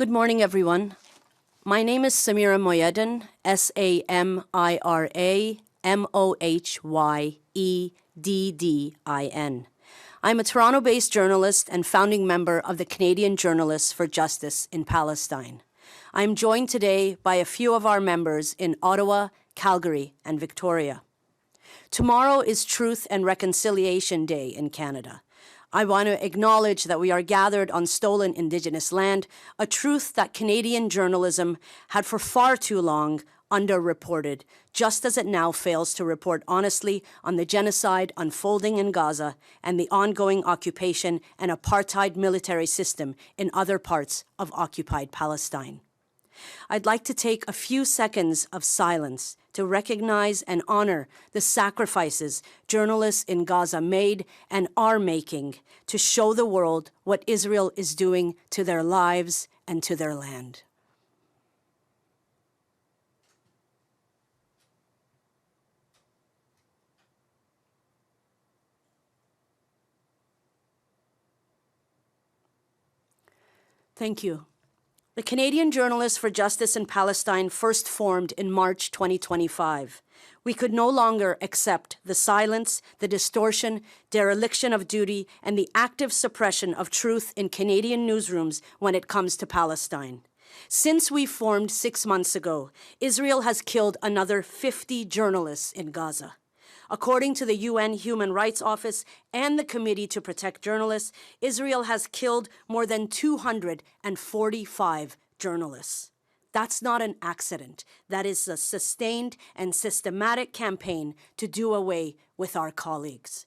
Good morning, everyone. My name is Samira Mohyeddin, Samira Mohyeddin. I'm a Toronto-based journalist and founding member of the Canadian Journalists for Justice in Palestine. I'm joined today by a few of our members in Ottawa, Calgary, and Victoria. Tomorrow is Truth and Reconciliation Day in Canada. I want to acknowledge that we are gathered on stolen Indigenous land, a truth that Canadian journalism had for far too long underreported, just as it now fails to report honestly on the genocide unfolding in Gaza and the ongoing occupation and apartheid military system in other parts of occupied Palestine. I'd like to take a few seconds of silence to recognize and honor the sacrifices journalists in Gaza made and are making to show the world what Israel is doing to their lives and to their land. Thank you. The Canadian Journalists for Justice in Palestine first formed in March 2025. We could no longer accept the silence, the distortion, dereliction of duty, and the active suppression of truth in Canadian newsrooms when it comes to Palestine. Since we formed 6 months ago, Israel has killed another 50 journalists in Gaza. According to the UN Human Rights Office and the Committee to Protect Journalists, Israel has killed more than 245 journalists. That's not an accident. That is a sustained and systematic campaign to do away with our colleagues.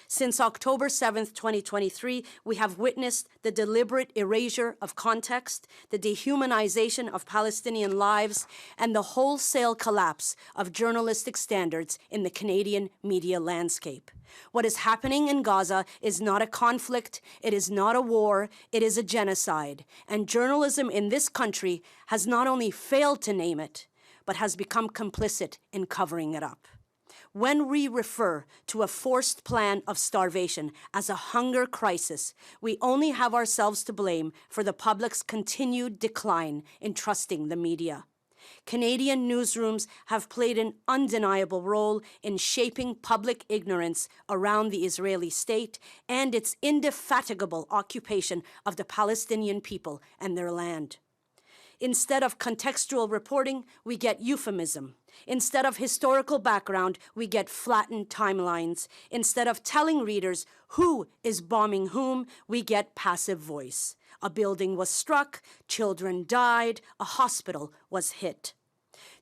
Since October 7th, 2023, we have witnessed the deliberate erasure of context, the dehumanization of Palestinian lives, and the wholesale collapse of journalistic standards in the Canadian media landscape. What is happening in Gaza is not a conflict, it is not a war, it is a genocide. And journalism in this country has not only failed to name it, but has become complicit in covering it up. When we refer to a forced plan of starvation as a hunger crisis, we only have ourselves to blame for the public's continued decline in trusting the media. Canadian newsrooms have played an undeniable role in shaping public ignorance around the Israeli state and its indefatigable occupation of the Palestinian people and their land. Instead of contextual reporting, we get euphemism. Instead of historical background, we get flattened timelines. Instead of telling readers who is bombing whom, we get passive voice. A building was struck, children died, a hospital was hit.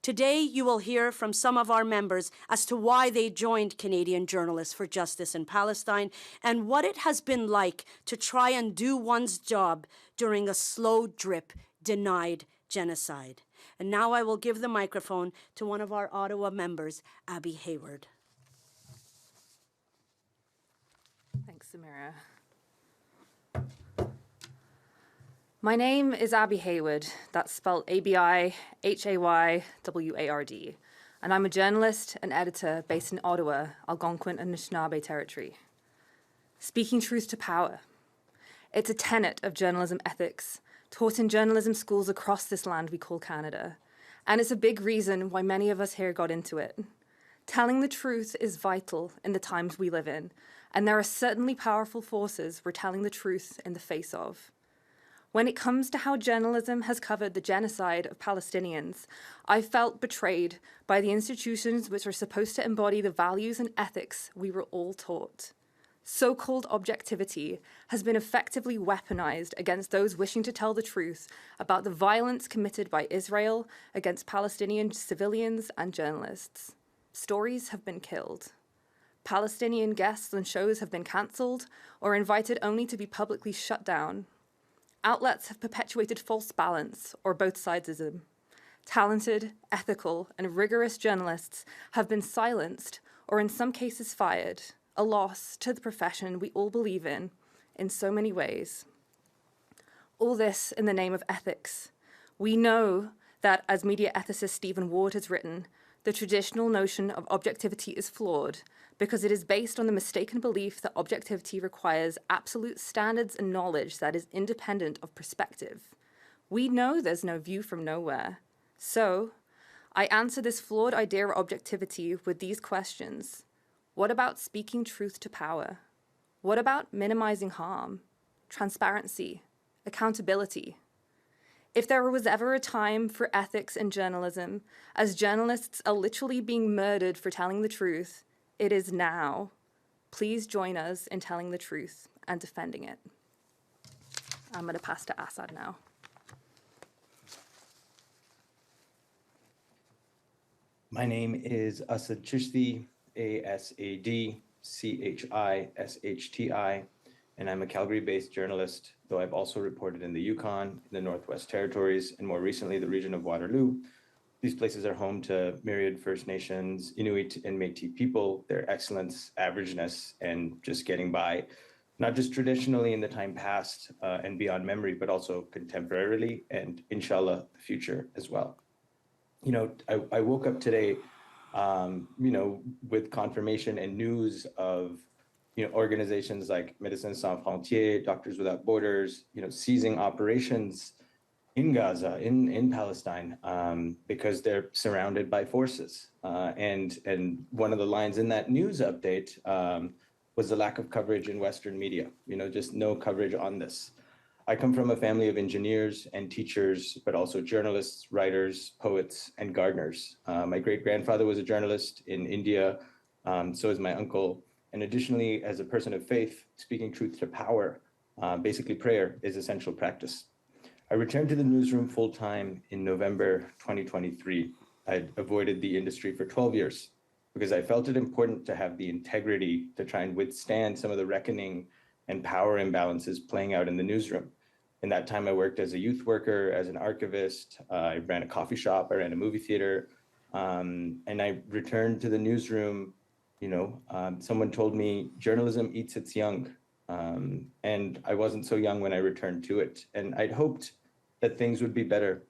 Today, you will hear from some of our members as to why they joined Canadian Journalists for Justice in Palestine and what it has been like to try and do one's job during a slow drip denied genocide. And now I will give the microphone to one of our Ottawa members, Abby Hayward. Thanks, Samira. My name is Abby Hayward. That's spelled Abihayward, and I'm a journalist and editor based in Ottawa, Algonquin and Anishinaabe territory. Speaking truth to power. It's a tenet of journalism ethics taught in journalism schools across this land we call Canada. And it's a big reason why many of us here got into it. Telling the truth is vital in the times we live in, and there are certainly powerful forces we're telling the truth in the face of. When it comes to how journalism has covered the genocide of Palestinians, I felt betrayed by the institutions which are supposed to embody the values and ethics we were all taught. So-called objectivity has been effectively weaponized against those wishing to tell the truth about the violence committed by Israel against Palestinian civilians and journalists. Stories have been killed. Palestinian guests on shows have been cancelled or invited only to be publicly shut down. Outlets have perpetuated false balance or both sidesism. Talented, ethical, and rigorous journalists have been silenced or in some cases fired. A loss to the profession we all believe in so many ways. All this in the name of ethics. We know that, as media ethicist Stephen Ward has written, the traditional notion of objectivity is flawed because it is based on the mistaken belief that objectivity requires absolute standards and knowledge that is independent of perspective. We know there's no view from nowhere. So, I answer this flawed idea of objectivity with these questions. What about speaking truth to power? What about minimizing harm, transparency, accountability? If there was ever a time for ethics in journalism, as journalists are literally being murdered for telling the truth, it is now. Please join us in telling the truth and defending it. I'm going to pass to Asad now. My name is Asad Chisti, AsadChishti, and I'm a Calgary-based journalist, though I've also reported in the Yukon, in the Northwest Territories, and more recently, the region of Waterloo. These places are home to myriad First Nations, Inuit, and Métis people, their excellence, averageness, and just getting by, not just traditionally in the time past and beyond memory, but also contemporarily, and inshallah, the future as well. You know, I woke up today, with confirmation and news of, organizations like Médecins Sans Frontières, Doctors Without Borders, seizing operations in Gaza, in Palestine, because they're surrounded by forces. And one of the lines in that news update was the lack of coverage in Western media, just no coverage on this. I come from a family of engineers and teachers, but also journalists, writers, poets, and gardeners. My great-grandfather was a journalist in India, so is my uncle. And additionally, as a person of faith, speaking truth to power, basically prayer is essential practice. I returned to the newsroom full-time in November 2023. I'd avoided the industry for 12 years because I felt it important to have the integrity to try and withstand some of the reckoning and power imbalances playing out in the newsroom. In that time, I worked as a youth worker, as an archivist. I ran a coffee shop, I ran a movie theater, and I returned to the newsroom. Someone told me journalism eats its young, and I wasn't so young when I returned to it. And I'd hoped that things would be better,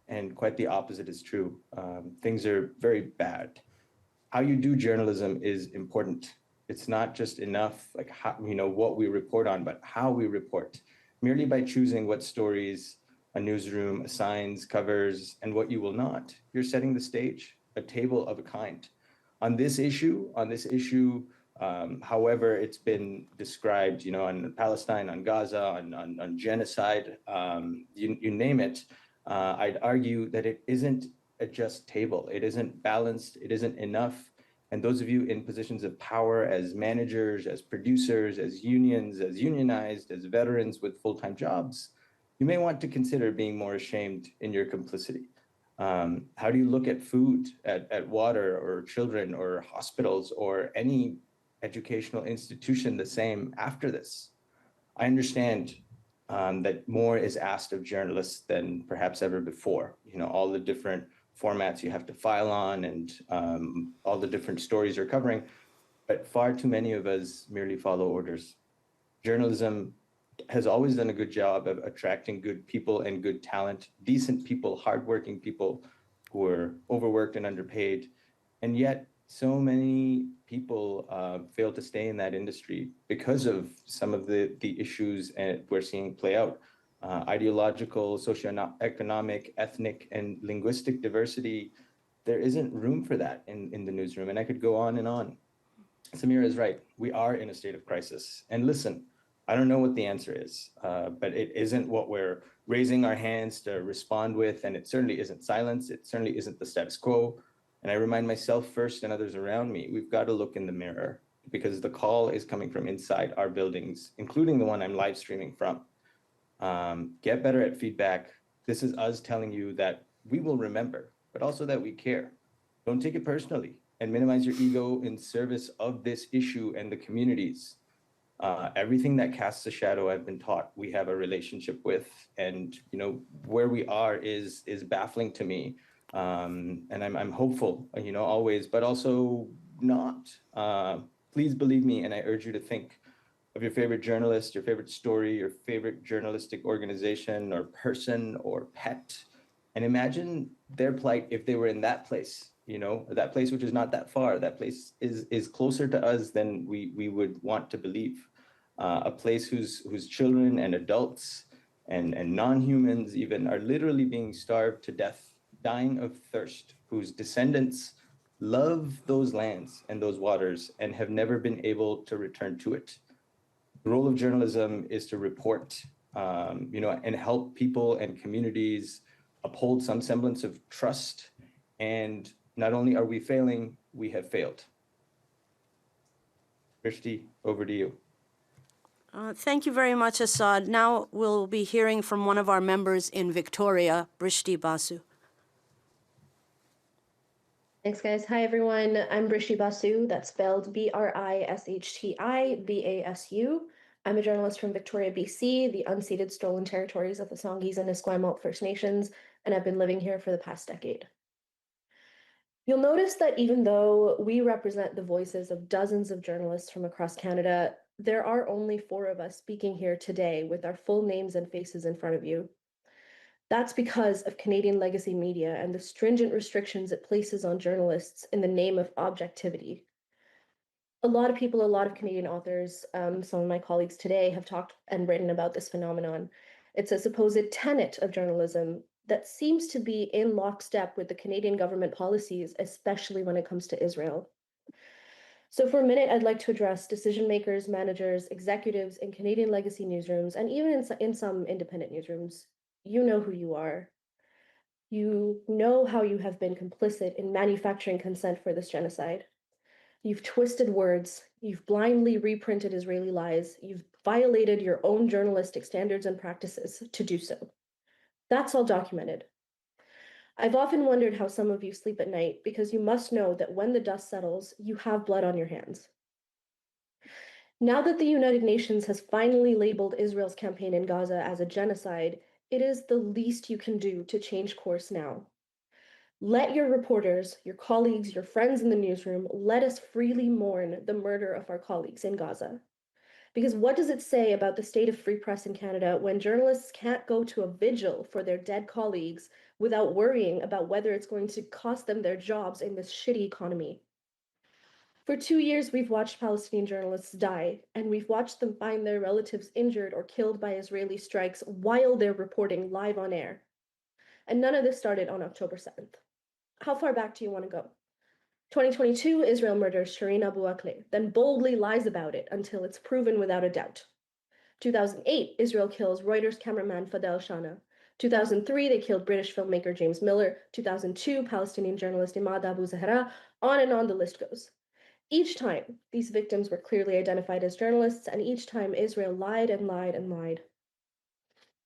and quite the opposite is true. Things are very bad. How you do journalism is important. It's not just enough, like how, what we report on, but how we report. Merely by choosing what stories a newsroom assigns, covers, and what you will not, you're setting the stage, a table of a kind. On this issue, however it's been described, on Palestine, on Gaza, on genocide, you name it, I'd argue that it isn't a just table. It isn't balanced. It isn't enough. And those of you in positions of power as managers, as producers, as unions, as unionized, as veterans with full-time jobs, you may want to consider being more ashamed in your complicity. How do you look at food, at water, or children, or hospitals, or any educational institution the same after this? I understand that more is asked of journalists than perhaps ever before. All the different formats you have to file on and all the different stories you're covering, but far too many of us merely follow orders. Journalism has always done a good job of attracting good people and good talent, decent people, hardworking people who are overworked and underpaid. And yet so many people fail to stay in that industry because of some of the issues we're seeing play out. Ideological, socioeconomic, ethnic, and linguistic diversity, there isn't room for that in the newsroom. And I could go on and on. Samira is right. We are in a state of crisis. And listen, I don't know what the answer is, but it isn't what we're raising our hands to respond with. And it certainly isn't silence. It certainly isn't the status quo. And I remind myself first and others around me, we've got to look in the mirror because the call is coming from inside our buildings, including the one I'm live streaming from. Get better at feedback. This is us telling you that we will remember, but also that we care. Don't take it personally and minimize your ego in service of this issue and the communities. Everything that casts a shadow, I've been taught, we have a relationship with, and where we are is baffling to me. And I'm hopeful, always, but also not. Please believe me, and I urge you to think of your favorite journalist, your favorite story, your favorite journalistic organization or person or pet, and imagine their plight if they were in that place, that place which is not that far. That place is closer to us than we would want to believe. A place whose children and adults and non-humans even are literally being starved to death, dying of thirst, whose descendants love those lands and those waters and have never been able to return to it. The role of journalism is to report, and help people and communities uphold some semblance of trust. And not only are we failing, we have failed. Brishti, over to you. Thank you very much, Asad. Now we'll be hearing from one of our members in Victoria, Brishti Basu. Thanks, guys. Hi, everyone. I'm Brishti Basu. That's spelled Brishti Basu. I'm a journalist from Victoria, BC, the unceded stolen territories of the Songhees and Esquimalt First Nations, and I've been living here for the past decade. You'll notice that even though we represent the voices of dozens of journalists from across Canada, there are only 4 of us speaking here today with our full names and faces in front of you. That's because of Canadian legacy media and the stringent restrictions it places on journalists in the name of objectivity. A lot of people, a lot of Canadian authors, some of my colleagues today have talked and written about this phenomenon. It's a supposed tenet of journalism that seems to be in lockstep with the Canadian government policies, especially when it comes to Israel. So for a minute, I'd like to address decision makers, managers, executives in Canadian legacy newsrooms, and even in some independent newsrooms. You know who you are. You know how you have been complicit in manufacturing consent for this genocide. You've twisted words, you've blindly reprinted Israeli lies, you've violated your own journalistic standards and practices to do so. That's all documented. I've often wondered how some of you sleep at night because you must know that when the dust settles, you have blood on your hands. Now that the United Nations has finally labeled Israel's campaign in Gaza as a genocide, it is the least you can do to change course now. Let your reporters, your colleagues, your friends in the newsroom, let us freely mourn the murder of our colleagues in Gaza. Because what does it say about the state of free press in Canada when journalists can't go to a vigil for their dead colleagues without worrying about whether it's going to cost them their jobs in this shitty economy? For 2 years, we've watched Palestinian journalists die, and we've watched them find their relatives injured or killed by Israeli strikes while they're reporting live on air. And none of this started on October 7th. How far back do you want to go? 2022, Israel murders Shireen Abu Akleh, then boldly lies about it until it's proven without a doubt. 2008, Israel kills Reuters cameraman Fadel Shana. 2003, they killed British filmmaker James Miller. 2002, Palestinian journalist Imad Abu Zahra. On and on the list goes. Each time, these victims were clearly identified as journalists, and each time Israel lied and lied and lied.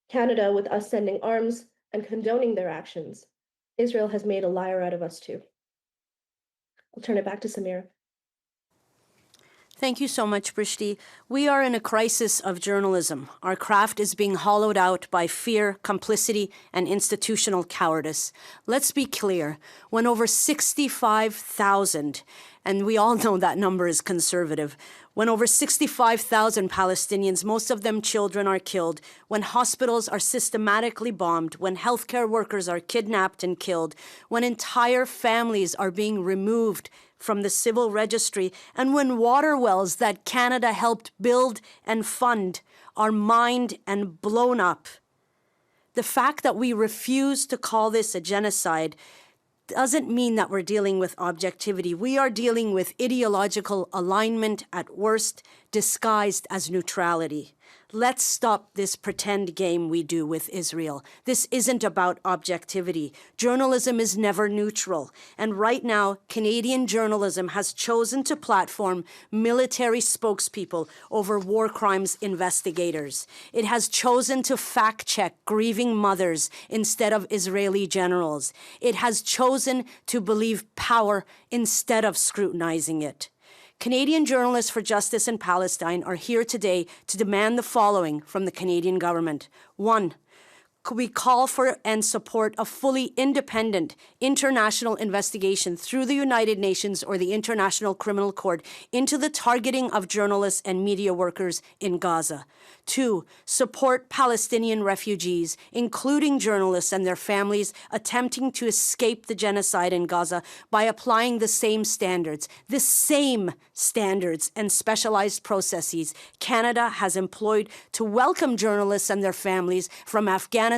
Canada, with us sending arms and condoning their actions, Israel has made a liar out of us too. I'll turn it back to Samira. Thank you so much, Brishti. We are in a crisis of journalism. Our craft is being hollowed out by fear, complicity, and institutional cowardice. Let's be clear. When over 65,000, and we all know that number is conservative, when over 65,000 Palestinians, most of them children, are killed, when hospitals are systematically bombed, when healthcare workers are kidnapped and killed, when entire families are being removed from the civil registry, and when water wells that Canada helped build and fund are mined and blown up. The fact that we refuse to call this a genocide doesn't mean that we're dealing with objectivity. We are dealing with ideological alignment at worst, disguised as neutrality. Let's stop this pretend game we do with Israel. This isn't about objectivity. Journalism is never neutral. And right now, Canadian journalism has chosen to platform military spokespeople over war crimes investigators. It has chosen to fact-check grieving mothers instead of Israeli generals. It has chosen to believe power instead of scrutinizing it. Canadian Journalists for Justice in Palestine are here today to demand the following from the Canadian government. 1, We call for and support a fully independent international investigation through the United Nations or the International Criminal Court into the targeting of journalists and media workers in Gaza. 2, support Palestinian refugees, including journalists and their families attempting to escape the genocide in Gaza by applying the same standards and specialized processes Canada has employed to welcome journalists and their families from Afghanistan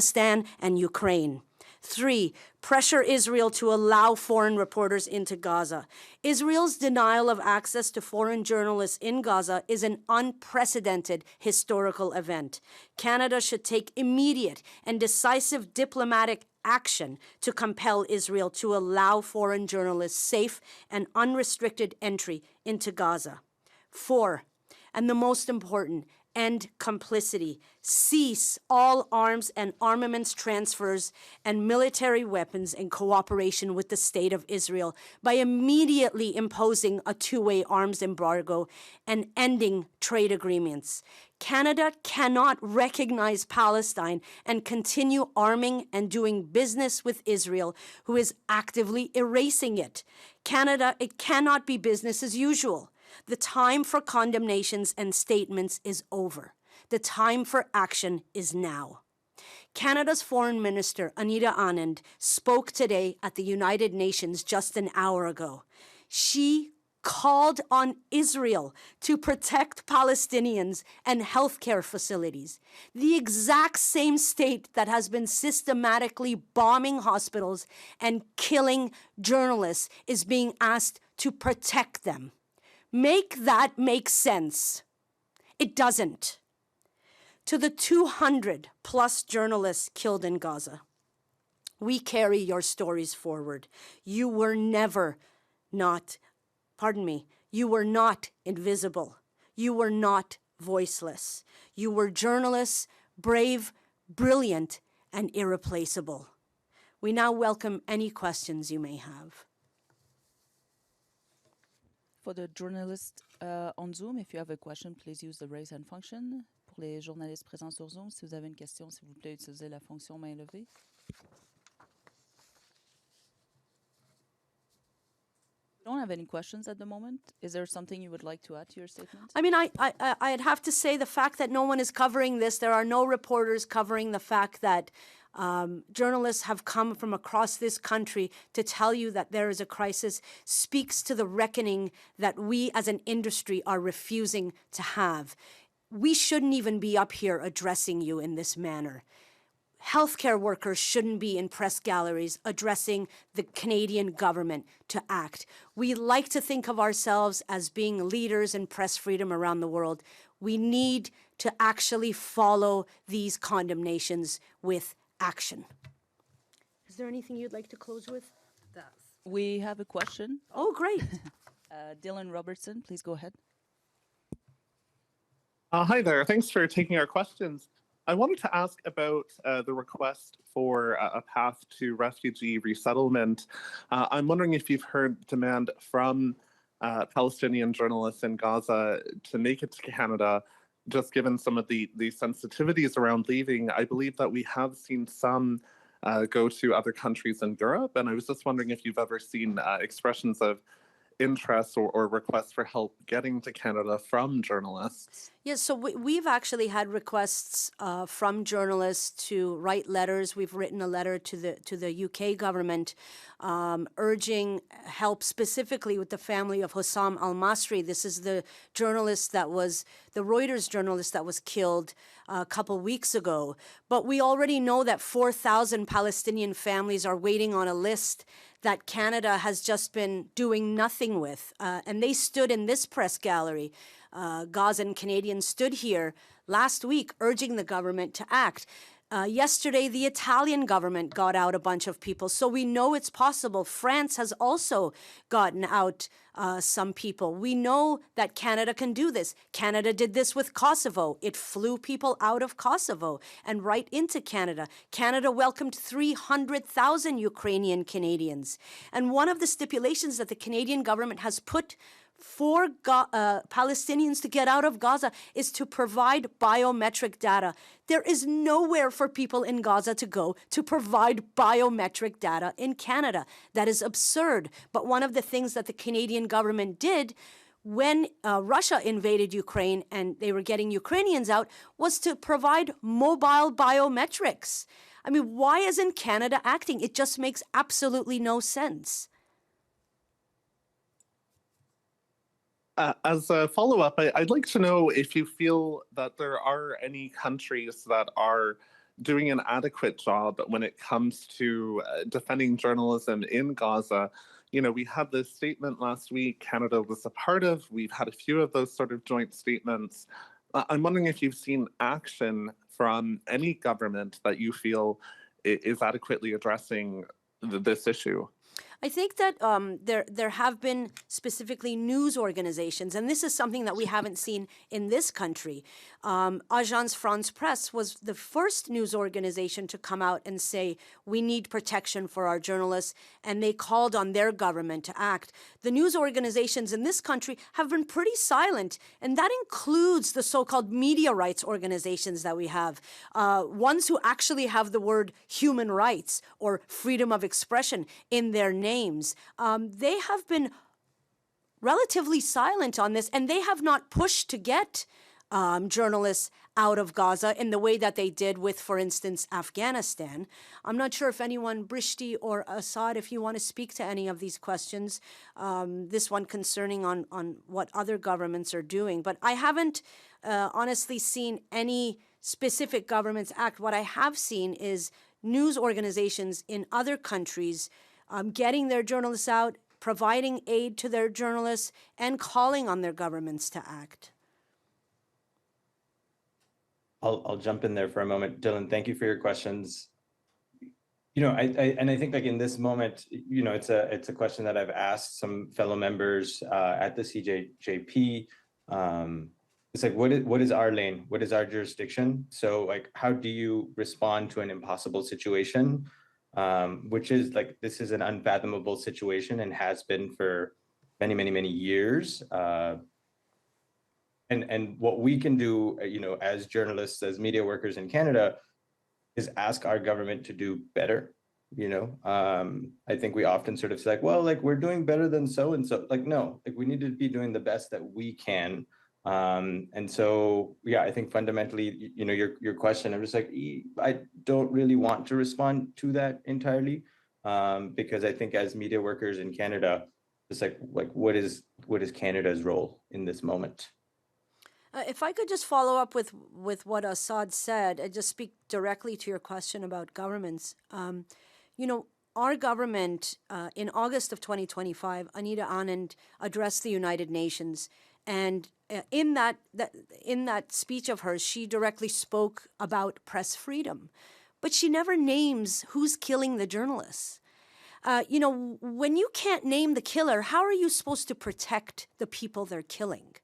and Ukraine. 3, pressure Israel to allow foreign reporters into Gaza. Israel's denial of access to foreign journalists in Gaza is an unprecedented historical event. Canada should take immediate and decisive diplomatic action to compel Israel to allow foreign journalists safe and unrestricted entry into Gaza. 4, and the most important, end complicity. Cease all arms and armaments transfers and military weapons in cooperation with the State of Israel by immediately imposing a two-way arms embargo and ending trade agreements. Canada cannot recognize Palestine and continue arming and doing business with Israel, who is actively erasing it. Canada, it cannot be business as usual. The time for condemnations and statements is over. The time for action is now. Canada's Foreign Minister, Anita Anand, spoke today at the United Nations just an hour ago. She called on Israel to protect Palestinians and healthcare facilities. The exact same state that has been systematically bombing hospitals and killing journalists is being asked to protect them. Make that make sense. It doesn't. To the 200 plus journalists killed in Gaza, we carry your stories forward. You were not invisible. You were not voiceless. You were journalists, brave, brilliant, and irreplaceable. We now welcome any questions you may have. For the journalists on Zoom, if you have a question, please use the raise hand function. Pour les journalistes présents sur Zoom, si vous avez une question, s'il vous plaît, utilisez la fonction main levée. You don't have any questions at the moment. Is there something you would like to add to your statement? I mean, I'd have to say the fact that no one is covering this, there are no reporters covering the fact that journalists have come from across this country to tell you that there is a crisis, speaks to the reckoning that we as an industry are refusing to have. We shouldn't even be up here addressing you in this manner. Healthcare workers shouldn't be in press galleries addressing the Canadian government to act. We like to think of ourselves as being leaders in press freedom around the world. We need to actually follow these condemnations with action. Is there anything you'd like to close with? We have a question. Oh, great. Dylan Robertson, please go ahead. Hi there. Thanks for taking our questions. I wanted to ask about the request for a path to refugee resettlement. I'm wondering if you've heard demand from Palestinian journalists in Gaza to make it to Canada, just given some of the sensitivities around leaving. I believe that we have seen some go to other countries in Europe, and I was just wondering if you've ever seen expressions of interest or requests for help getting to Canada from journalists. Yes, so we've actually had requests from journalists to write letters. We've written a letter to the UK government urging help specifically with the family of Hossam al-Masri. This is the journalist that was, the Reuters journalist that was killed a couple weeks ago. But we already know that 4,000 Palestinian families are waiting on a list that Canada has just been doing nothing with. And they stood in this press gallery. Gazan Canadians stood here last week urging the government to act. Yesterday, the Italian government got out a bunch of people, so we know it's possible. France has also gotten out some people. We know that Canada can do this. Canada did this with Kosovo. It flew people out of Kosovo and right into Canada. Canada welcomed 300,000 Ukrainian Canadians. And one of the stipulations that the Canadian government has put for Palestinians to get out of Gaza is to provide biometric data. There is nowhere for people in Gaza to go to provide biometric data in Canada. That is absurd. But one of the things that the Canadian government did when Russia invaded Ukraine and they were getting Ukrainians out was to provide mobile biometrics. I mean, why isn't Canada acting? It just makes absolutely no sense. As a follow-up, I'd like to know if you feel that there are any countries that are doing an adequate job when it comes to defending journalism in Gaza. You know, we had this statement last week Canada was a part of. We've had a few of those sort of joint statements. I'm wondering if you've seen action from any government that you feel is adequately addressing this issue. I think that there have been specifically news organizations, and this is something that we haven't seen in this country. Agence France Presse was the first news organization to come out and say, we need protection for our journalists, and they called on their government to act. The news organizations in this country have been pretty silent, and that includes the so-called media rights organizations that we have, ones who actually have the word human rights or freedom of expression in their names. They have been relatively silent on this, and they have not pushed to get journalists out of Gaza in the way that they did with, for instance, Afghanistan. I'm not sure if anyone, Brishti or Asad, if you want to speak to any of these questions, this one concerning on what other governments are doing. But I haven't honestly seen any specific governments act. What I have seen is news organizations in other countries getting their journalists out, providing aid to their journalists, and calling on their governments to act. I'll jump in there for a moment. Dylan, thank you for your questions. You know, I think like in this moment, you know, it's a question that I've asked some fellow members at the CJJP. It's like, what is our lane? What is our jurisdiction? So like, how do you respond to an impossible situation? Which is like, this is an unfathomable situation and has been for many, many, many years. And what we can do, you know, as journalists, as media workers in Canada, is ask our government to do better. You know, I think we often sort of say, like, well, like we're doing better than so and so. Like, no, like we need to be doing the best that we can. And so, yeah, I think fundamentally, you know, your question, I'm just like, I don't really want to respond to that entirely, because I think as media workers in Canada, it's like what is Canada's role in this moment? If I could just follow up with what Asad said, and just speak directly to your question about governments. You know, our government in August of 2025, Anita Anand addressed the United Nations, and in that speech of hers, she directly spoke about press freedom, but she never names who's killing the journalists. You know, when you can't name the killer, how are you supposed to protect the people they're killing?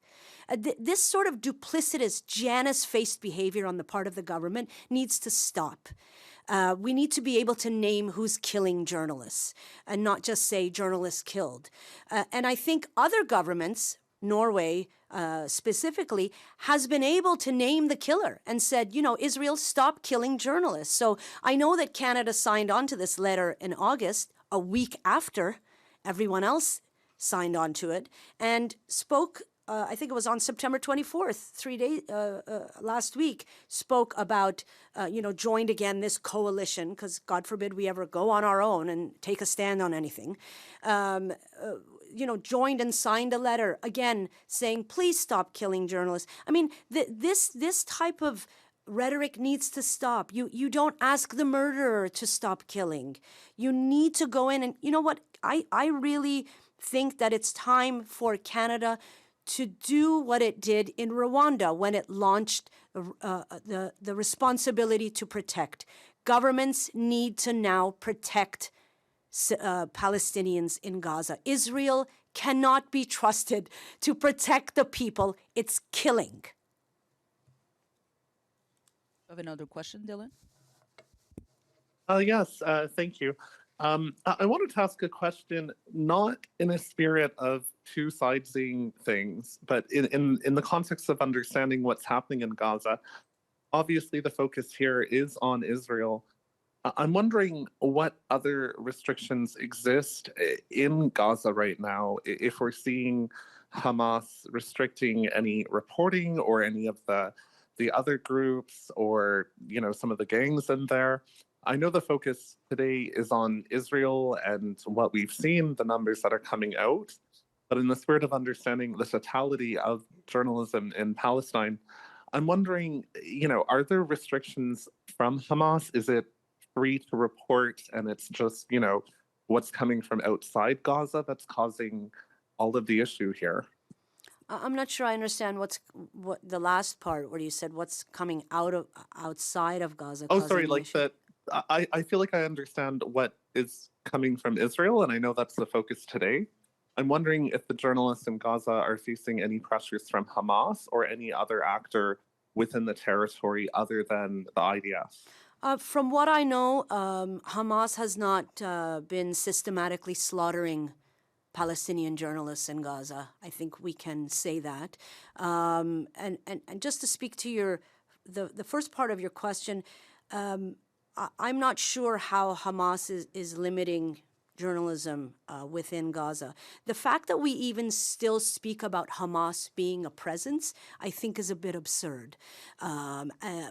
This sort of duplicitous, Janus-faced behavior on the part of the government needs to stop. We need to be able to name who's killing journalists and not just say journalists killed. And I think other governments, Norway specifically, has been able to name the killer and said, you know, Israel, stop killing journalists. So I know that Canada signed on to this letter in August, a week after everyone else signed on to it, and spoke, I think it was on September 24th, 3 days, last week, spoke about, you know, joined again this coalition, because God forbid we ever go on our own and take a stand on anything. You know, joined and signed a letter, again, saying, please stop killing journalists. I mean, this type of rhetoric needs to stop. You don't ask the murderer to stop killing. You need to go in and, you know what, I really think that it's time for Canada to do what it did in Rwanda when it launched the responsibility to protect. Governments need to now protect Palestinians in Gaza. Israel cannot be trusted to protect the people it's killing. I have another question, Dylan. Yes, thank you. I wanted to ask a question, not in a spirit of two-siding things, but in the context of understanding what's happening in Gaza. Obviously, the focus here is on Israel. I'm wondering what other restrictions exist in Gaza right now, if we're seeing Hamas restricting any reporting or any of the other groups or, you know, some of the gangs in there. I know the focus today is on Israel and what we've seen, the numbers that are coming out. But in the spirit of understanding the totality of journalism in Palestine, I'm wondering, you know, are there restrictions from Hamas? Is it free to report and it's just, you know, what's coming from outside Gaza that's causing all of the issue here? I'm not sure I understand what the last part where you said what's coming outside of Gaza. Oh, causing sorry, the like issue. that. I feel like I understand what is coming from Israel, and I know that's the focus today. I'm wondering if the journalists in Gaza are facing any pressures from Hamas or any other actor within the territory other than the IDF. From what I know, Hamas has not been systematically slaughtering Palestinian journalists in Gaza. I think we can say that. And just to speak to the first part of your question, I'm not sure how Hamas is limiting journalism within Gaza. The fact that we even still speak about Hamas being a presence, I think is a bit absurd.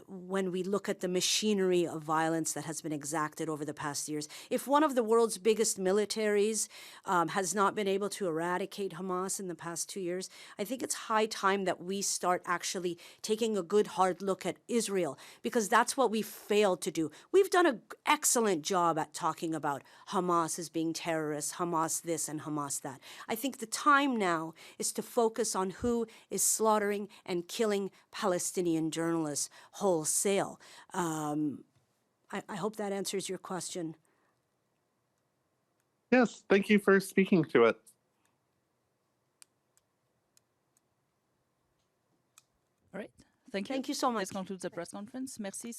When we look at the machinery of violence that has been exacted over the past years, if one of the world's biggest militaries has not been able to eradicate Hamas in the past 2 years, I think it's high time that we start actually taking a good hard look at Israel, because that's what we failed to do. We've done an excellent job at talking about Hamas as being terrorists, Hamas this and Hamas that. I think the time now is to focus on who is slaughtering and killing Palestinian journalists wholesale. I hope that answers your question. Yes, thank you for speaking to it. All right. Thank you. Thank you so much. This concludes the press conference. Merci.